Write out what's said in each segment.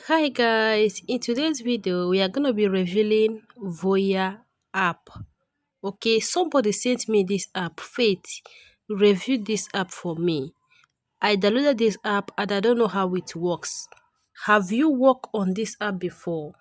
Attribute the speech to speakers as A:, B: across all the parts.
A: Hi guys, in today's video we are going to be revealing Voya app. Okay, somebody sent me this app. Faith reviewed this app for me. I downloaded this app and I don't know how it works. Have you worked on this app before?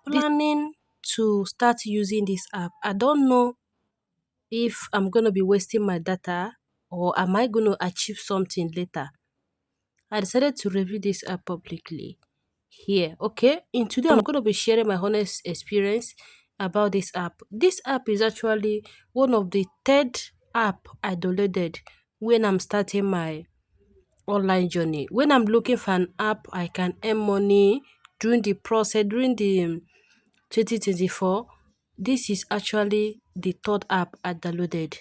A: Planning to start using this app. I don't know if I'm going to be wasting my data or am I going to achieve something later. I decided to review this app publicly here. Okay, in today I'm going to be sharing my honest experience about this app. This app is actually one of the third app I downloaded when I'm starting my online journey. When I'm looking for an app I can earn money during the process, during the 2024, this is actually the third app I downloaded.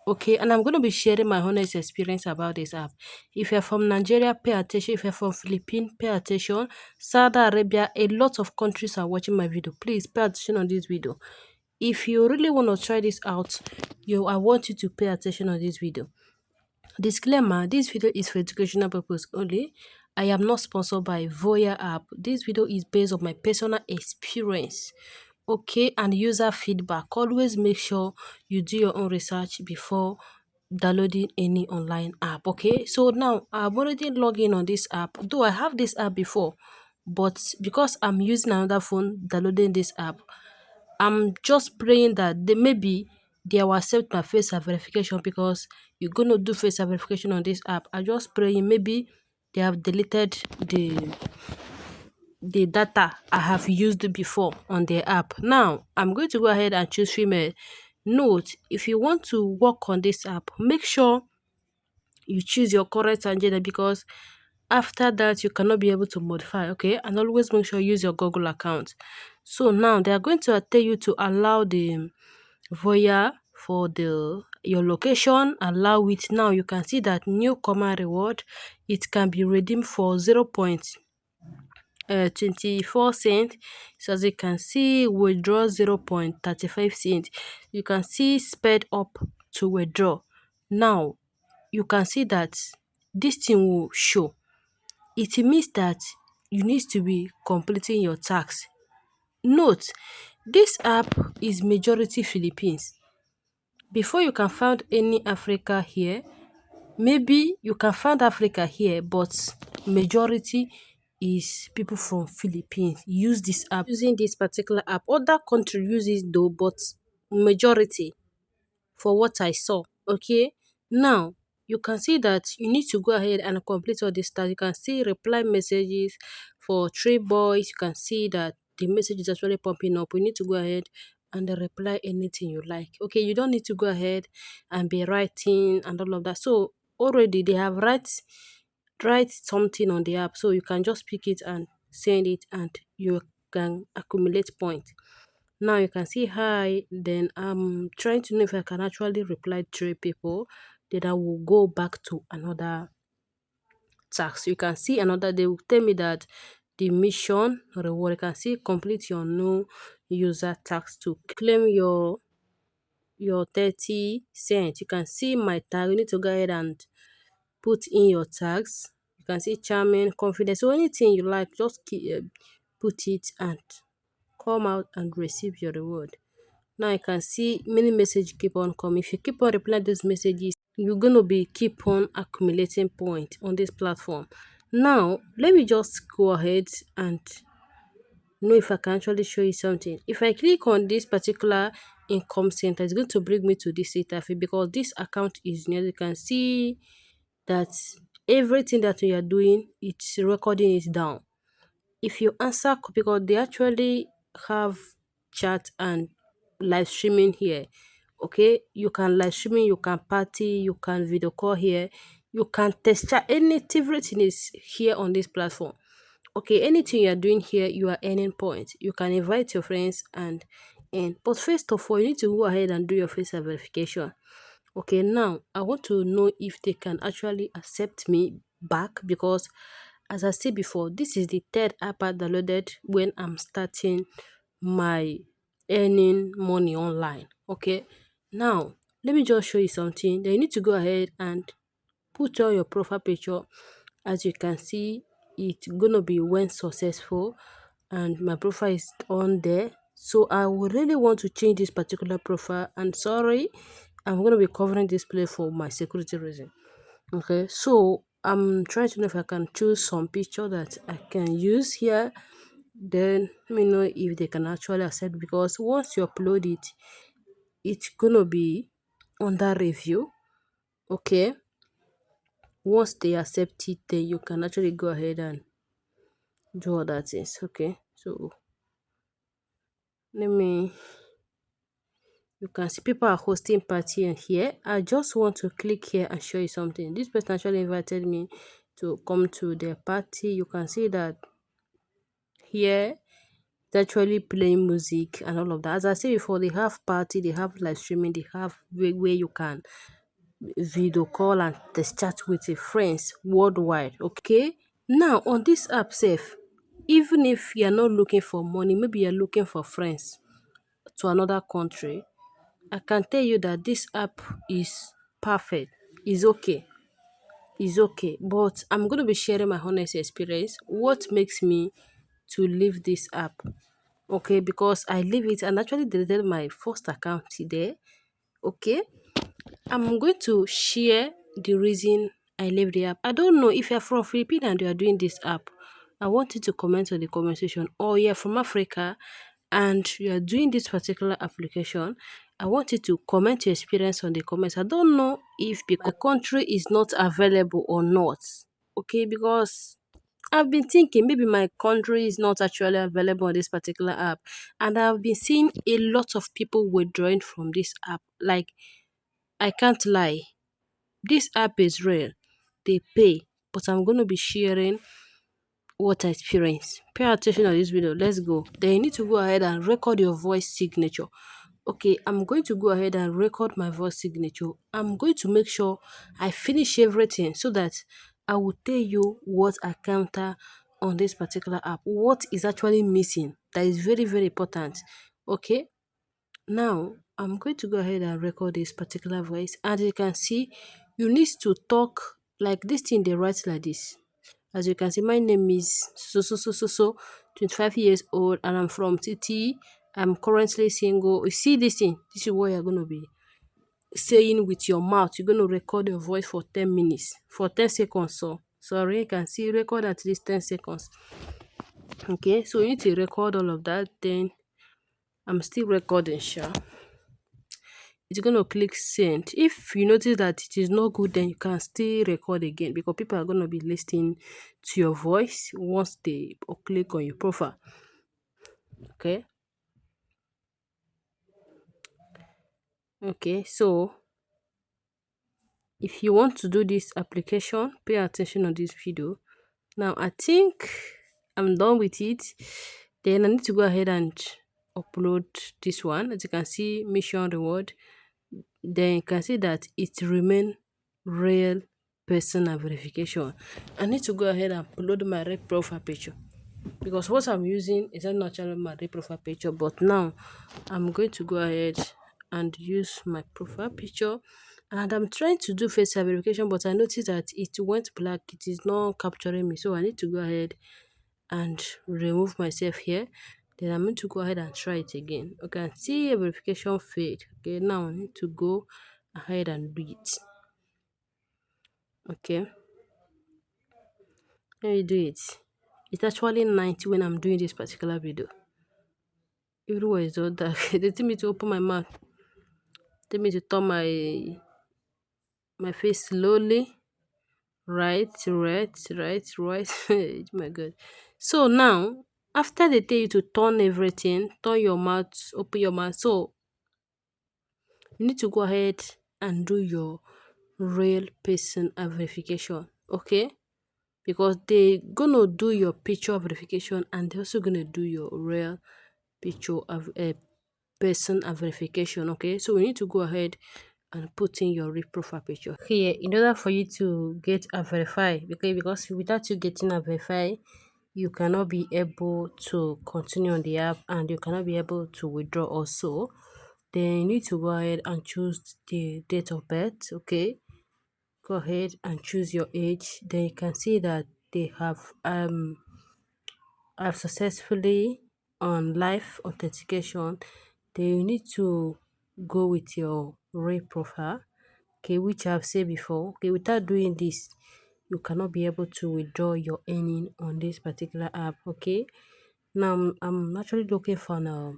A: Okay, and I'm going to be sharing my honest experience about this app. If you're from Nigeria, pay attention. If you're from Philippines, pay attention. Saudi Arabia, a lot of countries are watching my video. Please pay attention on this video. If you really want to try this out, I want you to pay attention on this video. Disclaimer, this video is for educational purpose only. I am not sponsored by Voya app. This video is based on my personal experience, okay, and user feedback. Always make sure you do your own research before downloading any online app. Okay, so now I'm already logged in on this app, though I have this app before, but because I'm using another phone downloading this app, I'm just praying that maybe they will accept my face verification, because you're gonna do face verification on this app. I just praying maybe they have deleted the data I have used before on the app. Now I'm going to go ahead and choose female. Note, if you want to work on this app, make sure you choose your correct gender, because after that you cannot be able to modify. Okay, and always make sure you use your Google account. So now they are going to tell you to allow the Voya for the your location. Allow it. Now you can see that newcomer reward, it can be redeemed for 0.24 cent. So as you can see, withdraw 0.35 cent. You can see sped up to withdraw. Now you can see that this thing will show. It means that you need to be completing your tax. Note, this app is majority Philippines. Before you can find any Africa here, maybe you can find Africa here, but majority is people from Philippines use this app, using this particular app. Other country use it though, but majority for what I saw. Okay, now you can see that you need to go ahead and complete all this stuff. You can see reply messages for 3 boys. You can see that the message is actually popping up. You need to go ahead and reply anything you like. Okay, you don't need to go ahead and be writing and all of that. So already they have write something on the app, so you can just pick it and send it and you can accumulate points. Now you can see hi, then I'm trying to know if I can actually reply 3 people, then I will go back to another task. You can see another, they will tell me that the mission reward, you can see complete your new user task to claim your 30 cents. You can see my tag. You need to go ahead and put in your tags. You can see charming, confident, so anything you like, just put it and come out and receive your reward. Now I can see many messages keep on coming. If you keep on replying those messages, you're gonna be keep on accumulating points on this platform. Now let me just go ahead and know if I can actually show you something. If I click on this particular income center, it's going to bring me to this interface, because this account is new. You can see that everything that we are doing, it's recording is down. If you answer, because they actually have chat and live streaming here. Okay, you can live streaming, you can party, you can video call here, you can test chat, everything is here on this platform. Okay, anything you are doing here, you are earning points. You can invite your friends but first of all, you need to go ahead and do your face verification. Okay, now I want to know if they can actually accept me back, because as I said before, this is the third app I downloaded when I'm starting my earning money online. Okay, now let me just show you something. Then you need to go ahead and put on your profile picture. As you can see, it's gonna be when successful and my profile is on there. So I would really want to change this particular profile, and sorry, I'm gonna be covering this play for my security reason. Okay, so I'm trying to know if I can choose some picture that I can use here. Then let me know if they can actually accept, because once you upload it, it's gonna be under review. Okay, once they accept it, then you can actually go ahead and do other things. Okay, so let me, you can see people are hosting party in here. I just want to click here and show you something. This person actually invited me to come to their party. You can see that here it's actually playing music and all of that. As I said before, they have party, they have live streaming, they have where you can video call and test chat with your friends worldwide. Okay, now on this app safe, even if you're not looking for money, maybe you're looking for friends to another country, I can tell you that this app is perfect. Is okay. Is okay. But I'm going to be sharing my honest experience. What makes me to leave this app? Okay, because I leave it and actually deleted my first account there. Okay, I'm going to share the reason I left the app. I don't know if you're from Philippines and you are doing this app. I want you to comment on the comment section. Or you're from Africa and you are doing this particular application. I want you to comment your experience on the comments. I don't know if because my country is not available or not. Okay, because I've been thinking maybe my country is not actually available on this particular app, and I've been seeing a lot of people withdrawing from this app. Like, I can't lie, this app is real. They pay, but I'm going to be sharing what I experienced. Pay attention on this video. Let's go. Then you need to go ahead and record your voice signature. Okay, I'm going to go ahead and record my voice signature. I'm going to make sure I finish everything so that I will tell you what I counter on this particular app. What is actually missing? That is very, very important. Okay, now I'm going to go ahead and record this particular voice. As you can see, you need to talk like this thing they write like this. As you can see, my name is so 25 years old and I'm from TT. I'm currently single. You see this thing? This is what you're gonna be saying with your mouth. You're gonna record your voice for 10 minutes, for 10 seconds. So sorry, you can see record at least 10 seconds. Okay, so you need to record all of that. Then I'm still recording, sure. It's gonna click send. If you notice that it is not good, then you can still record again, because people are gonna be listening to your voice once they click on your profile. Okay, so if you want to do this application, pay attention on this video. Now I think I'm done with it. Then I need to go ahead and upload this one. As you can see, mission reward. Then you can see that it remain real personal verification. I need to go ahead and upload my real profile picture, because what I'm using is not actually my real profile picture, but now I'm going to go ahead and use my profile picture. And I'm trying to do face verification, but I noticed that it went black. It is not capturing me, so I need to go ahead and remove myself here. Then I'm going to go ahead and try it again. Okay, I can see a verification failed. Okay, now I need to go ahead and do it. Okay, let me do it. It's actually 90 when I'm doing this particular video. Everywhere is all dark. They tell me to open my mouth. Tell me to turn my face slowly. Right. Oh my god. So now, after they tell you to turn everything, turn your mouth, open your mouth. So you need to go ahead and do your real person verification. Okay, because they gonna do your picture verification and they're also gonna do your real picture of a person verification. Okay, so we need to go ahead and put in your real profile picture here in order for you to get a verify. Because without you getting a verify, you cannot be able to continue on the app and you cannot be able to withdraw also. Then you need to go ahead and choose the date of birth. Okay, go ahead and choose your age. Then you can see that they have successfully on live authentication, then you need to go with your real profile, okay, which I've said before. Okay, without doing this, you cannot be able to withdraw your earning on this particular app. Okay, now I'm actually looking for a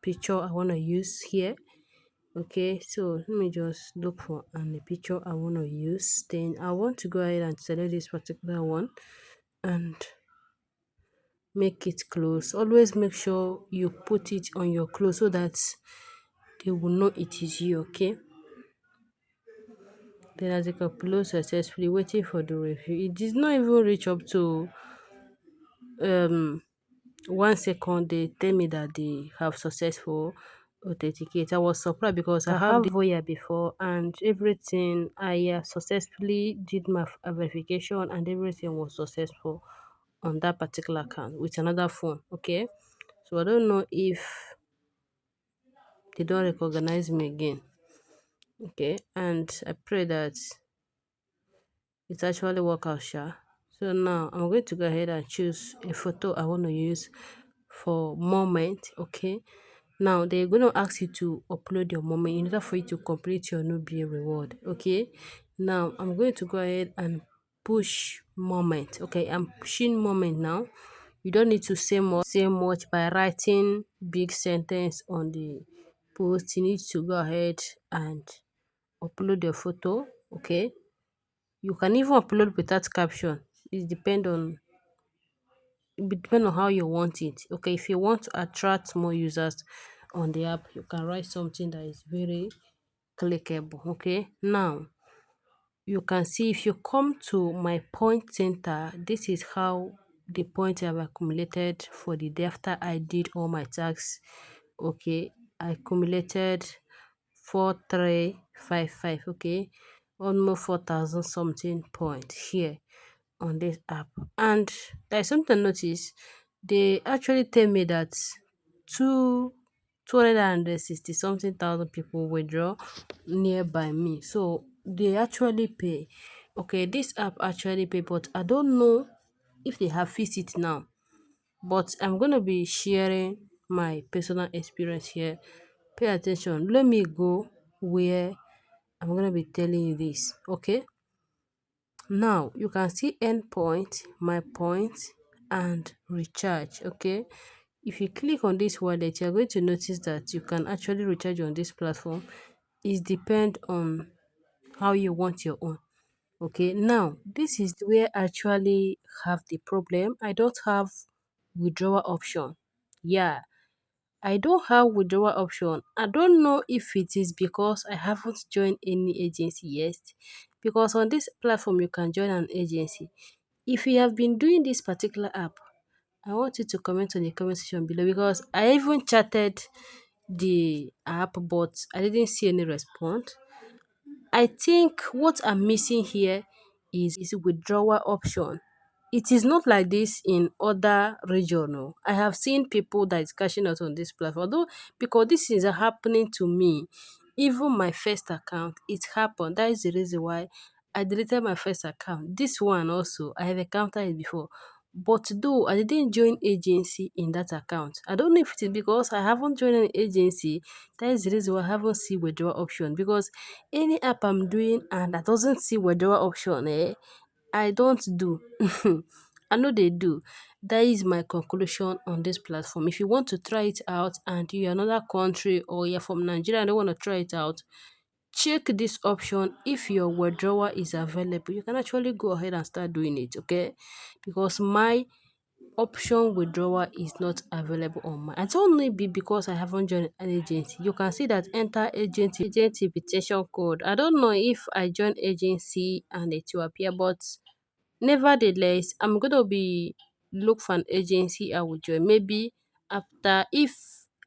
A: picture I want to use here. Okay, so let me just look for a picture I want to use. Then I want to go ahead and select this particular one and make it close. Always make sure you put it on your clothes so that they will know it is you. Okay, then as you can upload successfully, waiting for the review. It did not even reach up to um 1 second. They tell me that they have successful authenticate. I was surprised because I have the Voya before and everything. I successfully did my verification and everything was successful on that particular account with another phone. Okay, so I don't know if they don't recognize me again. Okay, and I pray that it actually work out, sha. So now I'm going to go ahead and choose a photo I want to use for moment. Okay, now they're going to ask you to upload your moment in order for you to complete your newbie reward. Okay, now I'm going to go ahead and push moment. Okay, I'm pushing moment now. You don't need to say much by writing big sentence on the post. You need to go ahead and upload your photo. Okay, you can even upload without caption. It depend on how you want it. Okay, if you want to attract more users on the app, you can write something that is very clickable. Okay, now you can see if you come to my point center, this is how the points have accumulated for the day after I did all my tasks. Okay, I accumulated 4355. Okay, almost 4,000 something point here on this app. And there's something I notice. They actually tell me that two 260 something thousand people withdraw nearby me. So they actually pay. Okay, this app actually pay, but I don't know if they have fixed it now. But I'm gonna be sharing my personal experience here. Pay attention. Let me go where I'm gonna be telling you this. Okay. Now you can see endpoint, my point, and recharge. Okay, if you click on this wallet, you're going to notice that you can actually recharge on this platform. It depends on how you want your own. Okay, now this is where I actually have the problem. I don't have withdrawal option. Yeah, I don't have withdrawal option. I don't know if it is because I haven't joined any agency yet. Because on this platform, you can join an agency. If you have been doing this particular app, I want you to comment on the comment section below because I even chatted the app, but I didn't see any response. I think what I'm missing here is withdrawal option. It is not like this in other region. Oh. I have seen people that is cashing out on this platform. Although because this is happening to me, even my first account, it happened. That is the reason why I deleted my first account. This one also, I have encountered it before. But though I didn't join agency in that account, I don't know if it is because I haven't joined an agency. That is the reason why I haven't seen withdrawal option. Because any app I'm doing and that doesn't see withdrawal option, I don't do. I know they do. That is my conclusion on this platform. If you want to try it out and you're another country or you're from Nigeria and don't want to try it out, check this option. If your withdrawal is available, you can actually go ahead and start doing it. Okay, because my option withdrawal is not available on my. I don't know it be because I haven't joined an agency. You can see that enter agent invitation code. I don't know if I join agency and it will appear, but nevertheless, I'm gonna be look for an agency I will join. Maybe after if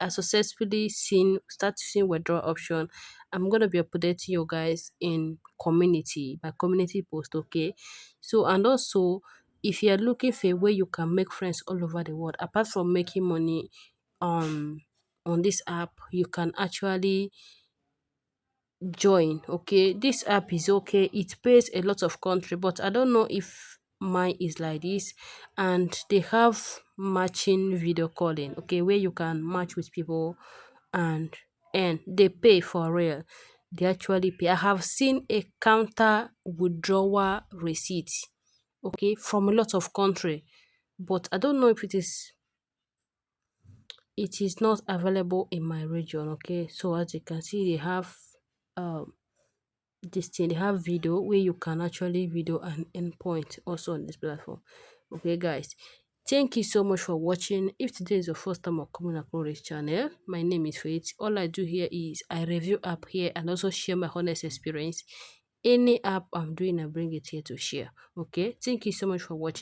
A: I successfully start seeing withdrawal option, I'm gonna be updating you guys in community by community post. Okay, so and also if you're looking for a way you can make friends all over the world, apart from making money on this app, you can actually join. Okay, this app is okay. It pays a lot of country, but I don't know if mine is like this. And they have matching video calling, okay, where you can match with people and they pay for real. They actually pay. I have seen a counter withdrawal receipt, okay, from a lot of country, but I don't know if it is not available in my region. Okay, so as you can see, they have um this thing, they have video where you can actually video and endpoint also on this platform. Okay, guys, thank you so much for watching. If today is your first time of coming across this channel, my name is Faith. All I do here is I review app here and also share my honest experience. Any app I'm doing, I bring it here to share. Okay, thank you so much for watching.